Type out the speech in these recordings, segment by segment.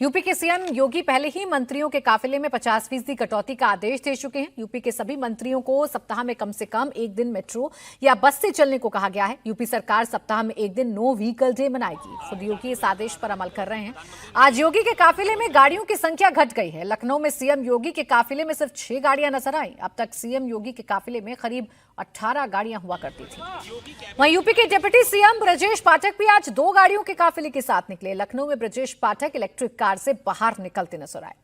UP के CM योगी पहले ही मंत्रियों के काफिले में 50% कटौती का आदेश दे चुके हैं। यूपी के सभी मंत्रियों को सप्ताह में कम से कम एक दिन मेट्रो या बस से चलने को कहा गया है। यूपी सरकार सप्ताह में एक दिन नो व्हीकल डे मनाएगी। खुद योगी इस आदेश पर अमल कर रहे हैं। आज योगी के काफिले में गाड़ियों की संख्या घट गई है। लखनऊ में सीएम योगी के काफिले में सिर्फ 6 गाड़ियां नजर आई। अब तक सीएम योगी के काफिले में करीब 18 गाड़ियां हुआ करती थी। वहीं यूपी के डिप्टी सीएम ब्रजेश पाठक भी आज 2 गाड़ियों के काफिले के साथ निकले। लखनऊ में ब्रजेश पाठक इलेक्ट्रिक कार से बाहर निकलते नजर आए।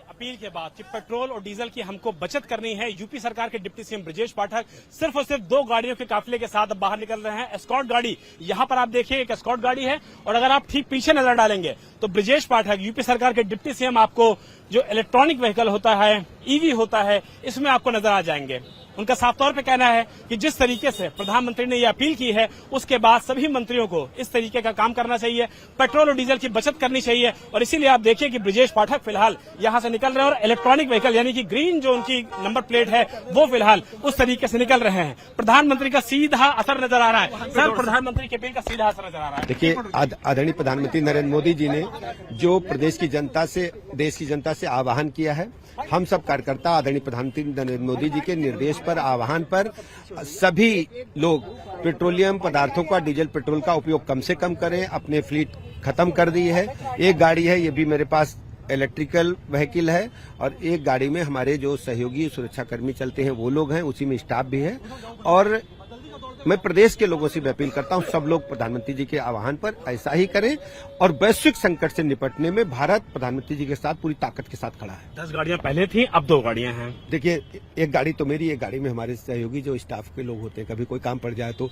अपील के बाद कि पेट्रोल और डीजल की हमको बचत करनी है, यूपी सरकार के डिप्टी सीएम ब्रजेश पाठक सिर्फ और सिर्फ 2 गाड़ियों के काफिले के साथ अब बाहर निकल रहे हैं। एस्कॉर्ट गाड़ी, यहां पर आप देखिए एक एस्कॉर्ट गाड़ी है और अगर आप ठीक पीछे नजर डालेंगे तो ब्रजेश पाठक यूपी सरकार के डिप्टी सीएम आपको जो इलेक्ट्रॉनिक व्हीकल होता है, ईवी होता है, इसमें आपको नजर आ जाएंगे। उनका साफ तौर पे कहना है कि जिस तरीके से प्रधानमंत्री ने यह अपील की है उसके बाद सभी मंत्रियों को इस तरीके का काम करना चाहिए, पेट्रोल और डीजल की बचत करनी चाहिए। और इसीलिए आप देखिए कि ब्रजेश पाठक फिलहाल यहां से निकल रहे हैं और इलेक्ट्रॉनिक व्हीकल यानी कि ग्रीन जो उनकी नंबर प्लेट है वो फिलहाल उस तरीके से निकल रहे हैं। प्रधानमंत्री का सीधा असर नजर आ रहा है। सर, प्रधानमंत्री की अपील का सीधा असर नजर आ रहा है। देखिए, आदरणीय प्रधानमंत्री नरेंद्र मोदी जी ने जो प्रदेश की जनता से, देश की जनता से आह्वान किया है, हम सब कार्यकर्ता आदरणीय प्रधानमंत्री नरेंद्र मोदी जी के निर्देश पर, आह्वान पर सभी लोग पेट्रोलियम पदार्थों का, डीजल पेट्रोल का उपयोग कम से कम करें। अपने फ्लीट खत्म कर दी है। एक गाड़ी है, ये भी मेरे पास इलेक्ट्रिकल व्हीकल है और एक गाड़ी में हमारे जो सहयोगी सुरक्षाकर्मी चलते हैं वो लोग हैं, उसी में स्टाफ भी है। और मैं प्रदेश के लोगों से भी अपील करता हूं, सब लोग प्रधानमंत्री जी के आह्वान पर ऐसा ही करें और वैश्विक संकट से निपटने में भारत प्रधानमंत्री जी के साथ पूरी ताकत के साथ खड़ा है। 10 गाड़ियां पहले थी, अब 2 गाड़ियां हैं। देखिए, एक गाड़ी तो मेरी, एक गाड़ी में हमारे सहयोगी जो स्टाफ के लोग होते हैं, कभी कोई काम पड़ जाए तो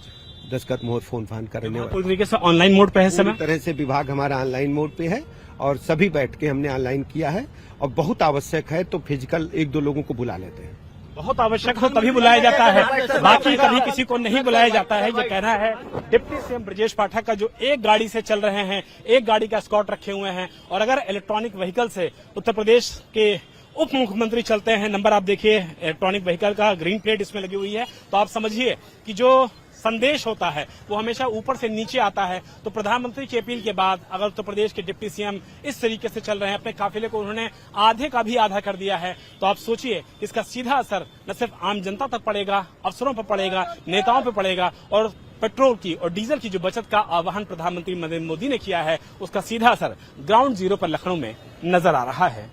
दस्तखत मोहर फोन फान करने वाले। पूरी तरीके से ऑनलाइन मोड पे है। पूरी तरह से विभाग हमारा ऑनलाइन मोड पे है और सभी बैठ के हमने ऑनलाइन किया है। और बहुत आवश्यक है तो फिजिकल 1-2 लोगों को बुला लेते हैं। बहुत आवश्यक हो तभी बुलाया जाता है, बाकी कभी किसी को नहीं बुलाया जाता है। ये कहना है डिप्टी सीएम ब्रजेश पाठक का, जो एक गाड़ी से चल रहे हैं, एक गाड़ी का एस्कॉर्ट रखे हुए हैं। और अगर इलेक्ट्रॉनिक व्हीकल से उत्तर प्रदेश के उप मुख्यमंत्री चलते हैं, नंबर आप देखिए इलेक्ट्रॉनिक व्हीकल का, ग्रीन प्लेट इसमें लगी हुई है, तो आप समझिए कि जो संदेश होता है वो हमेशा ऊपर से नीचे आता है। तो प्रधानमंत्री की अपील के बाद अगर उत्तर प्रदेश के डिप्टी सीएम इस तरीके से चल रहे हैं, अपने काफिले को उन्होंने आधे का भी आधा कर दिया है, तो आप सोचिए इसका सीधा असर न सिर्फ आम जनता तक पड़ेगा, अफसरों पर पड़ेगा, नेताओं पर पड़ेगा। और पेट्रोल की और डीजल की जो बचत का आह्वान प्रधानमंत्री नरेंद्र मोदी ने किया है, उसका सीधा असर ग्राउंड जीरो पर लखनऊ में नजर आ रहा है।